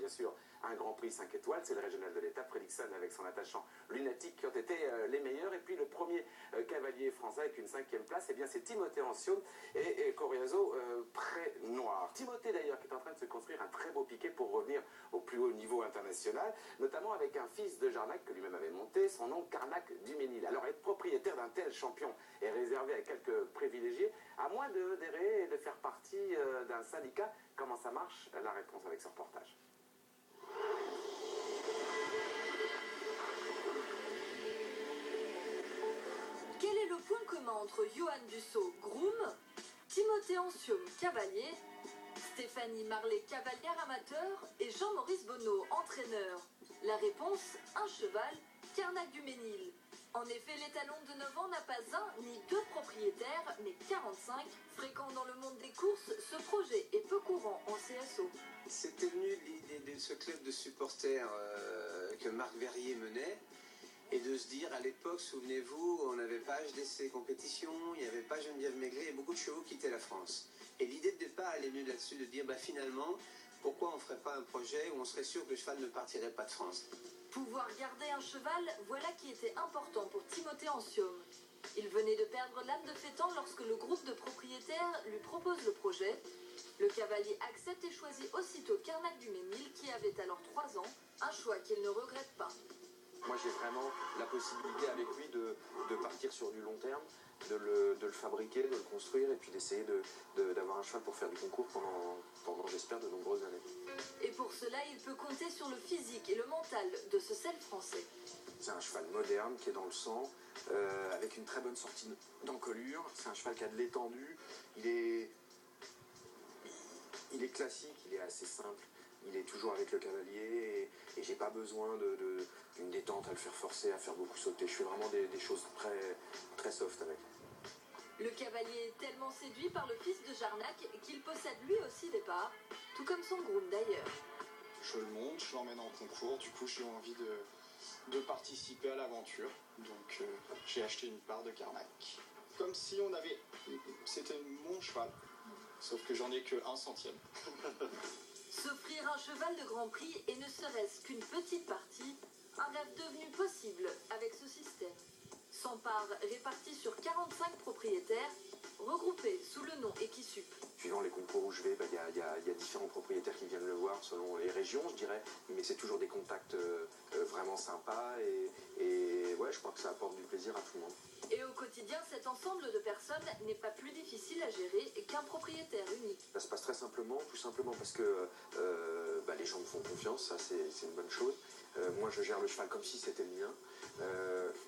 bien sûr un Grand Prix 5 étoiles, c'est le régional de l'étape. Fredriksson avec son attachant lunatique qui ont été les meilleurs. Et puis le premier cavalier français avec une 5e place, eh bien c'est Timothée Anciaux et Coriazo Pré Noir. Timothée d'ailleurs qui est en train de se construire un très beau piquet pour revenir au plus haut niveau international, notamment avec un fils de Jarnac que lui-même avait monté, son nom Carnac du Ménil. Alors être propriétaire d'un tel champion est réservé à quelques privilégiés, à moins d'adhérer et de faire partie d'un syndicat. Comment ça marche? La réponse avec ce reportage. Quel est le point commun entre Johan Dussault, groom, Timothée Anciaux, cavalier, Stéphanie Marley, cavalière amateur et Jean-Maurice Bonneau, entraîneur? La réponse, un cheval, Carnac du Ménil. En effet, l'étalon de 9 ans n'a pas un ni deux propriétaires, mais 45. Fréquent dans le monde des courses, ce projet est peu courant en CSO. C'était venu l'idée de ce club de supporters que Marc Verrier menait, et de se dire, à l'époque, souvenez-vous, on n'avait pas HDC Compétition, il n'y avait pas Geneviève Maigret, et beaucoup de chevaux quittaient la France. Et l'idée de départ, elle est venue là-dessus, de dire, finalement, pourquoi on ne ferait pas un projet où on serait sûr que le cheval ne partirait pas de France? Pouvoir garder un cheval, voilà qui était important pour Timothée Anciaux. Il venait de perdre l'âme de Fétan lorsque le groupe de propriétaires lui propose le projet. Le cavalier accepte et choisit aussitôt Carnac du Ménil, qui avait alors 3 ans, un choix qu'il ne regrette pas. Moi j'ai vraiment la possibilité avec lui de partir sur du long terme, de le fabriquer, de le construire et puis d'essayer d'avoir un cheval pour faire du concours pendant j'espère, de nombreuses années. Et pour cela, il peut compter sur le physique et le mental de ce sel français. C'est un cheval moderne qui est dans le sang, avec une très bonne sortie d'encolure. C'est un cheval qui a de l'étendue, il est classique, il est assez simple. Il est toujours avec le cavalier et j'ai pas besoin d'une détente à le faire forcer, à faire beaucoup sauter. Je fais vraiment des choses très, très soft avec. Le cavalier est tellement séduit par le fils de Jarnac qu'il possède lui aussi des parts, tout comme son groom d'ailleurs. Je le monte, je l'emmène en concours, du coup j'ai envie de participer à l'aventure, donc j'ai acheté une part de Carnac. Comme si c'était mon cheval, sauf que j'en ai que 1/100. S'offrir un cheval de Grand Prix et ne serait-ce qu'une petite partie, un rêve devenu possible avec ce système. 100 parts réparties sur 45 propriétaires, regroupés sous le nom Equisup. Suivant les concours où je vais, y a différents propriétaires qui viennent le voir selon les régions, je dirais, mais c'est toujours des contacts vraiment sympas et ouais, je crois que ça apporte du plaisir à tout le monde. Et au quotidien, cet ensemble de personnes n'est pas plus difficile à gérer qu'un propriétaire unique. Ça se passe très simplement, tout simplement parce que les gens me font confiance, ça c'est une bonne chose. Moi je gère le cheval comme si c'était le mien,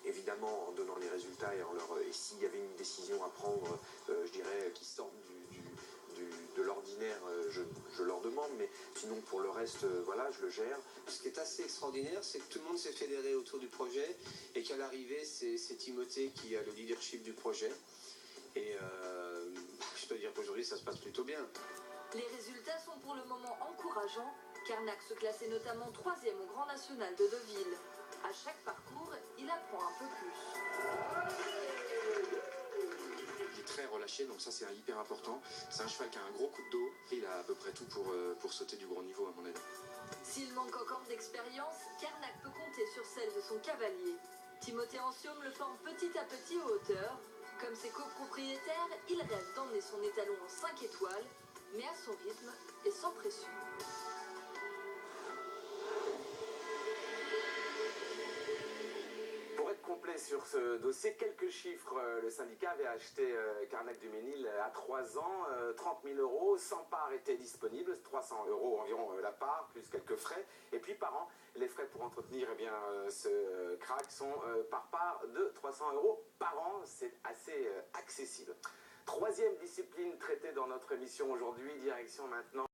évidemment en donnant les résultats et s'il y avait une décision à prendre, je dirais, qui sort de l'ordinaire, je leur demande, mais sinon pour le reste, voilà, je le gère. Ce qui est assez extraordinaire, c'est que tout le monde s'est fédéré autour du projet et qu'à l'arrivée, c'est Timothée qui a le leadership du projet. Et je dois dire qu'aujourd'hui, ça se passe plutôt bien. Les résultats sont pour le moment encourageants. Carnac se classait notamment 3e au Grand National de Deauville. À chaque parcours, il apprend un peu plus. Il est très relâché, donc ça c'est hyper important. C'est un cheval qui a un gros coup de dos et il a à peu près tout pour sauter du gros niveau à mon avis. S'il manque encore d'expérience, Carnac peut compter sur celle de son cavalier. Timothée Anciaux le forme petit à petit aux hauteurs. Comme ses copropriétaires, il rêve d'emmener son étalon en 5 étoiles, mais à son rythme et sans pression. Complet sur ce dossier, quelques chiffres. Le syndicat avait acheté Carnac du Ménil à 3 ans, 30 000 €, 100 parts étaient disponibles, 300 € environ la part, plus quelques frais. Et puis par an, les frais pour entretenir ce crack sont par part de 300 € par an. C'est assez accessible. 3e discipline traitée dans notre émission aujourd'hui, direction maintenant